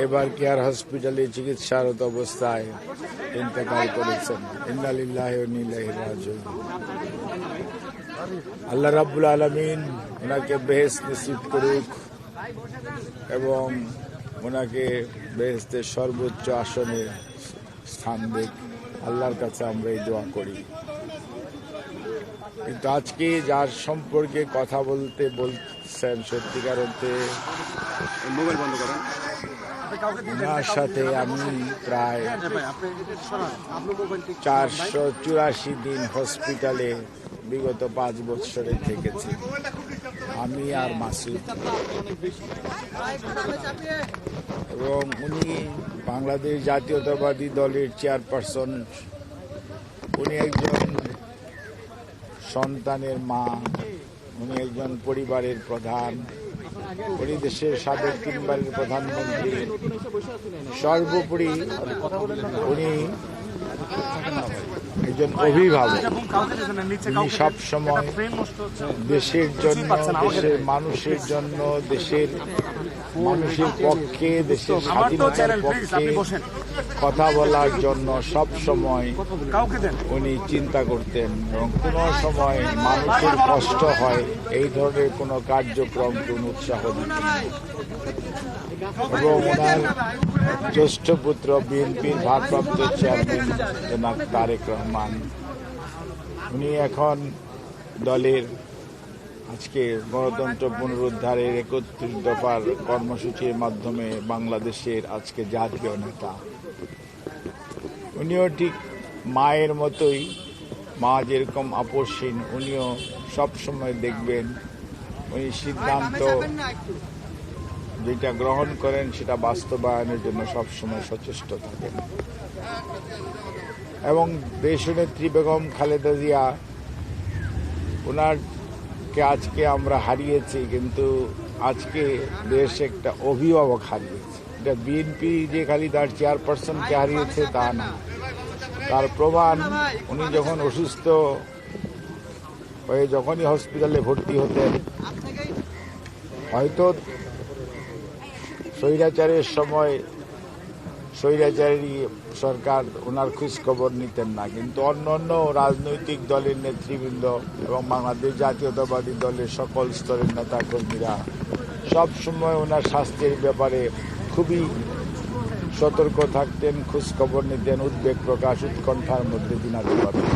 এবার কেয়ার হসপিটালে চিকিৎসারত অবস্থায় ইন্তেকাল করেছেন। ইন্না লিল্লাহি ওয়া ইন্না ইলাইহি রাজিউন। আল্লাহ রাব্বুল আলামিন ওনাকে বেহেশত নসিব করুক এবং ওনাকে বেহেশতের সর্বোচ্চ আসনে স্থান দিক। আল্লাহর কাছে আমরা এই দোয়া করি। কিন্তু আজকে যার সম্পর্কে কথা বলছেন সত্যিকার অর্থে মোবাইল বন্ধ করেন। ওনার সাথে আমি প্রায় 484 দিন হসপিটালে বিগত 5 বছরে থেকেছি, আমি আর মাসুদ। এবং উনি বাংলাদেশ জাতীয়তাবাদী দলের চেয়ারপারসন। উনি একজন সন্তানের মা, উনি একজন পরিবারের প্রধান, উনি দেশের সাবেক 3 বারের প্রধানমন্ত্রী। সর্বোপরি উনি একজন অভিভাবক। উনি সবসময় দেশের জন্য, দেশের মানুষের জন্য, দেশের মানুষের পক্ষে, দেশের স্বাধীনতার পক্ষে কথা বলার জন্য সব সময় উনি চিন্তা করতেন এবং কোনো সময় মানুষের কষ্ট হয় এই ধরনের কোনো কার্যক্রমকে উৎসাহ দিতেন। এবং ওনার জ্যেষ্ঠ পুত্র বিএনপির ভারপ্রাপ্ত চেয়ারম্যান জনাব তারেক রহমান, উনি এখন দলের আজকে গণতন্ত্র পুনরুদ্ধারের 31 দফার কর্মসূচির মাধ্যমে বাংলাদেশের আজকে জাতীয় নেতা। উনিও ঠিক মায়ের মতোই, মা যেরকম আপসহীন, উনিও সবসময় দেখবেন উনি সিদ্ধান্ত যেটা গ্রহণ করেন সেটা বাস্তবায়নের জন্য সবসময় সচেষ্ট থাকেন। এবং দেশনেত্রী বেগম খালেদা জিয়া, ওনারকে আজকে আমরা হারিয়েছি, কিন্তু আজকে দেশ একটা অভিভাবক হারিয়েছে। এটা বিএনপি যে খালি তার চেয়ারপারসনকে হারিয়েছে তা না, তার প্রমাণ উনি যখন অসুস্থ হয়ে যখনই হসপিটালে ভর্তি হতেন, হয়তো স্বৈরাচারের সময় স্বৈরাচারী সরকার ওনার খোঁজ খবর নিতেন না, কিন্তু অন্য রাজনৈতিক দলের নেতৃবৃন্দ এবং বাংলাদেশ জাতীয়তাবাদী দলের সকল স্তরের নেতাকর্মীরা সব সময় ওনার স্বাস্থ্যের ব্যাপারে খুবই সতর্ক থাকতেন, খোঁজ খবর নিতেন, উদ্বেগ প্রকাশ উৎকণ্ঠার মধ্যে দিনাতে পারতেন।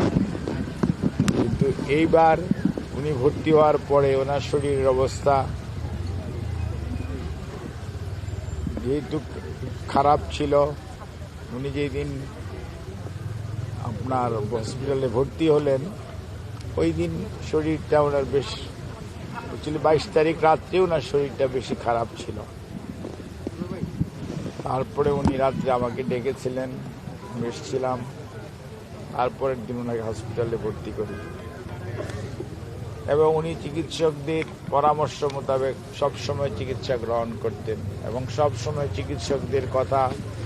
কিন্তু এইবার উনি ভর্তি হওয়ার পরে ওনার শরীরের অবস্থা যেহেতু খারাপ ছিল, উনি যেদিন আপনার হসপিটালে ভর্তি হলেন ওই দিন শরীরটা ওনার বেশ 22 তারিখ রাত্রে ওনার শরীরটা বেশি খারাপ ছিল। তারপরে উনি রাত্রে আমাকে ডেকেছিলেন, আমি এসেছিলাম, তারপরের দিন ওনাকে হসপিটালে ভর্তি করি। এবং উনি চিকিৎসকদের পরামর্শ মোতাবেক সবসময় চিকিৎসা গ্রহণ করতেন এবং সবসময় চিকিৎসকদের কথা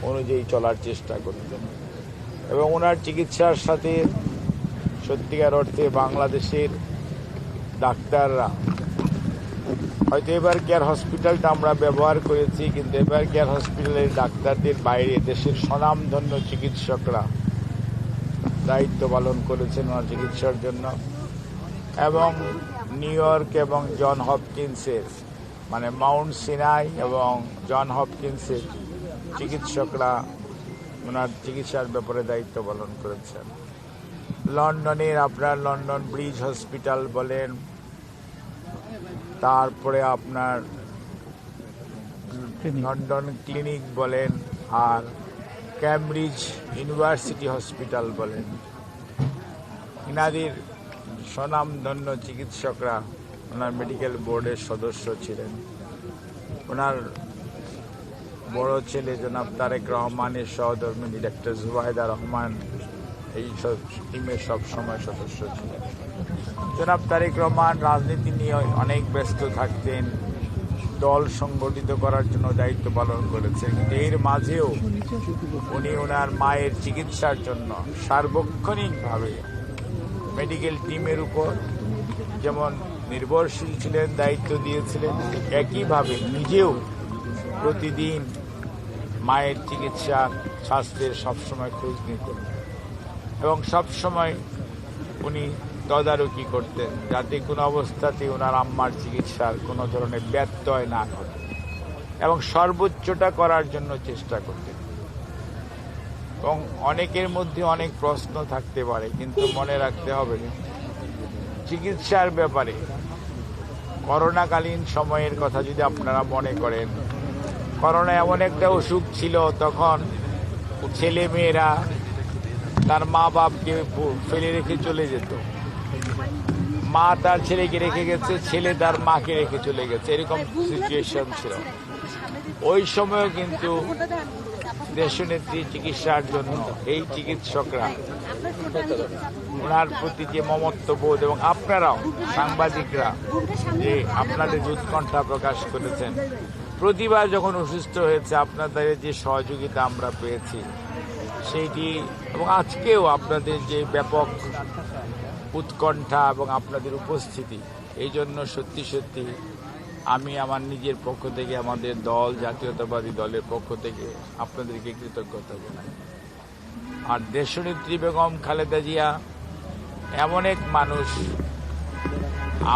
অনুযায়ী চলার চেষ্টা করতেন। এবং ওনার চিকিৎসার সাথে সত্যিকার অর্থে বাংলাদেশের ডাক্তাররা, হয়তো এবার কেয়ার হসপিটালটা আমরা ব্যবহার করেছি, কিন্তু এবার কেয়ার হসপিটালের ডাক্তারদের বাইরে দেশের স্বনামধন্য চিকিৎসকরা দায়িত্ব পালন করেছেন ওনার চিকিৎসার জন্য। এবং নিউ ইয়র্ক এবং জন হপকিন্সের মানে মাউন্ট সিনাই এবং জন হপকিন্সের চিকিৎসকরা ওনার চিকিৎসার ব্যাপারে দায়িত্ব পালন করেছেন। লন্ডনের আপনার লন্ডন ব্রিজ হসপিটাল বলেন, তারপরে আপনার লন্ডন ক্লিনিক বলেন, আর ক্যামব্রিজ ইউনিভার্সিটি হসপিটাল বলেন, ইনাদের স্বনামধন্য চিকিৎসকরা ওনার মেডিকেল বোর্ডের সদস্য ছিলেন। ওনার বড় ছেলে জনাব তারেক রহমানের সহধর্মিণী ডাক্তার জুবাইদা রহমান এই টিমের সবসময় সদস্য ছিলেন। জনাব তারেক রহমান রাজনীতি নিয়ে অনেক ব্যস্ত থাকতেন, দল সংগঠিত করার জন্য দায়িত্ব পালন করেছেন, কিন্তু এর মাঝেও উনি ওনার মায়ের চিকিৎসার জন্য সার্বক্ষণিকভাবে মেডিকেল টিমের উপর যেমন নির্ভরশীল ছিলেন, দায়িত্ব দিয়েছিলেন, একইভাবে নিজেও প্রতিদিন মায়ের চিকিৎসা স্বাস্থ্যের সবসময় খোঁজ নিতেন এবং সবসময় উনি তদারকি করতেন যাতে কোনো অবস্থাতেই ওনার আম্মার চিকিৎসার কোনো ধরনের ব্যত্যয় না ঘটে এবং সর্বোচ্চটা করার জন্য চেষ্টা করতেন। এবং অনেকের মধ্যে অনেক প্রশ্ন থাকতে পারে, কিন্তু মনে রাখতে হবে চিকিৎসার ব্যাপারে করোনাকালীন সময়ের কথা যদি আপনারা মনে করেন, করোনা এমন একটা অসুখ ছিল, তখন ছেলে মেয়েরা তার মা বাপকে ফেলে রেখে চলে যেত, মা তার ছেলেকে রেখে গেছে, ছেলে তার মাকে রেখে চলে গেছে, এরকম সিচুয়েশন ছিল। ওই সময়ও কিন্তু দেশনেত্রী চিকিৎসার জন্য এই চিকিৎসকরা ওনার প্রতি যে মমত্ববোধ এবং আপনারাও সাংবাদিকরা যে আপনাদের যে উৎকণ্ঠা প্রকাশ করেছেন, প্রতিবার যখন অসুস্থ হয়েছে আপনাদের যে সহযোগিতা আমরা পেয়েছি সেইটি, এবং আজকেও আপনাদের যে ব্যাপক উৎকণ্ঠা এবং আপনাদের উপস্থিতি, এই জন্য সত্যি সত্যি আমি আমার নিজের পক্ষ থেকে, আমাদের দল জাতীয়তাবাদী দলের পক্ষ থেকে আপনাদেরকে কৃতজ্ঞতা জানাই। আর দেশনেত্রী বেগম খালেদা জিয়া এমন এক মানুষ,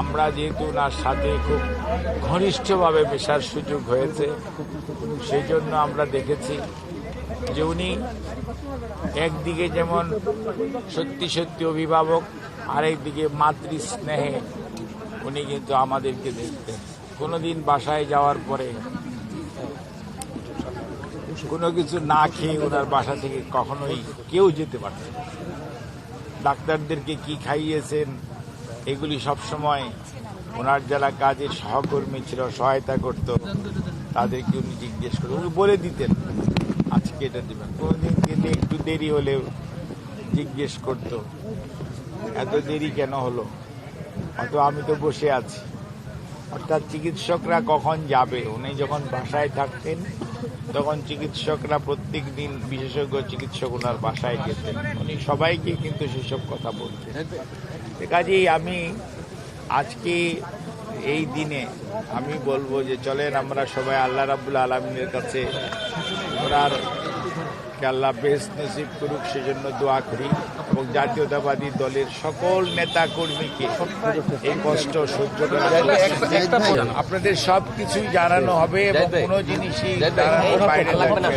আমরা যেহেতু ওনার সাথে খুব ঘনিষ্ঠভাবে মেশার সুযোগ হয়েছে, সেই জন্য আমরা দেখেছি যে উনি একদিকে যেমন সত্যি সত্যি অভিভাবক, আরেকদিকে মাতৃস্নেহে উনি কিন্তু আমাদেরকে দেখতেন। কোনোদিন বাসায় যাওয়ার পরে কোনো কিছু না খেয়ে ওনার বাসা থেকে কখনোই কেউ যেতে পারত না। ডাক্তারদেরকে কি খাইয়েছেন এগুলি সবসময় ওনার যারা কাজের সহকর্মী ছিল, সহায়তা করত, তাদেরকে উনি জিজ্ঞেস করে উনি বলে দিতেন আজকে এটা দেবেন। কোনোদিন গেলে একটু দেরি হলেও জিজ্ঞেস করতো এত দেরি কেন হলো, অত আমি তো বসে আছি। অর্থাৎ চিকিৎসকরা কখন যাবে, উনি যখন বাসায় থাকতেন তখন চিকিৎসকরা প্রত্যেক দিন বিশেষজ্ঞ চিকিৎসক ওনার বাসায় যেতেন, উনি সবাইকে কিন্তু সেসব কথা বলতেন। কাজেই আমি আজকে এই দিনে আমি বলবো যে চলেন আমরা সবাই আল্লাহ রাব্বুল আলামিনের কাছে ওনার আল্লাহ বেহেশত নসিব করুক সেজন্য দোয়া করি, এবং জাতীয়তাবাদী দলের সকল নেতা কর্মীকে এই কষ্ট সহ্য করা আপনাদের সবকিছুই জানানো হবে এবং কোনো জিনিসই জানানোর বাইরে থাকবে না।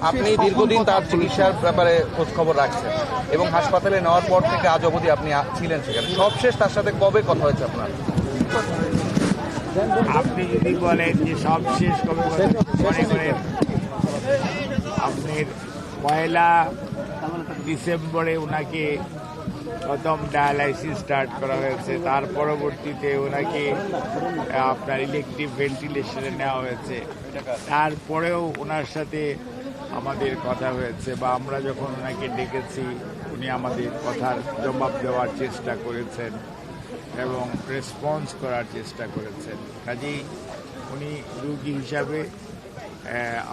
আপনি দীর্ঘদিন তার চিকিৎসার ব্যাপারে খোঁজ খবর রাখছেন এবং হাসপাতালে নেওয়ার পর থেকে আজ অবধি আপনি ছিলেন সেখানে, সবশেষ তার সাথে কবে কথা হয়েছে আপনার? আপনি যদি বলেন যে সবশেষ কবে, মনে করেন আপনার 1 ডিসেম্বরে ওনাকে প্রথম ডায়ালাইসিস স্টার্ট করা হয়েছে, তার পরবর্তীতে ওনাকে আপনার ইলেকট্রিক ভেন্টিলেশনে নেওয়া হয়েছে, তারপরেও ওনার সাথে আমাদের কথা হয়েছে, বা আমরা যখন ওনাকে ডেকেছি উনি আমাদের কথার জবাব দেওয়ার চেষ্টা করেছেন এবং রেসপন্স করার চেষ্টা করেছেন। কাজেই উনি রোগী হিসাবে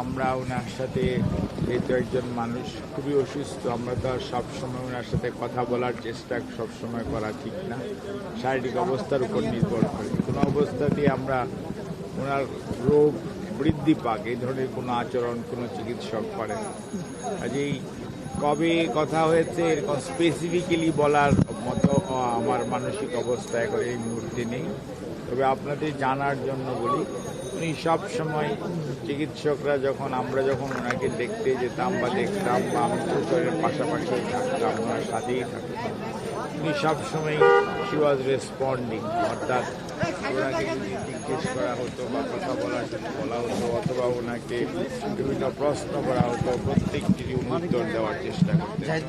আমরা ওনার সাথে, যেহেতু একজন মানুষ খুবই অসুস্থ, আমরা তো আর সবসময় ওনার সাথে কথা বলার চেষ্টা সবসময় করা ঠিক না, শারীরিক অবস্থার উপর নির্ভর করে। কোনো অবস্থাতেই আমরা ওনার রোগ বৃদ্ধি পাক এই ধরনের কোনো আচরণ কোনো চিকিৎসক করে না। কাজেই কবে কথা হয়েছে এরকম স্পেসিফিক্যালি বলার মতো আমার মানসিক অবস্থায় করে এই মুহূর্তে নেই, তবে আপনাদের জানার জন্য বলি উনি সব সময় চিকিৎসকরা আমরা যখন ওনাকে দেখতে যেতাম বা দেখতাম বা আমি প্রচারের পাশাপাশি থাকতাম, ওনার সাথেই থাকতাম, উনি সবসময় শি ওয়াজ রেসপন্ডিং। অর্থাৎ ওনাকে যদি জিজ্ঞেস করা হতো বা কথা বলার জন্য বলা হতো অথবা ওনাকে বিভিন্ন প্রশ্ন করা হতো, প্রত্যেকটিরই উত্তর দেওয়ার চেষ্টা করতেন।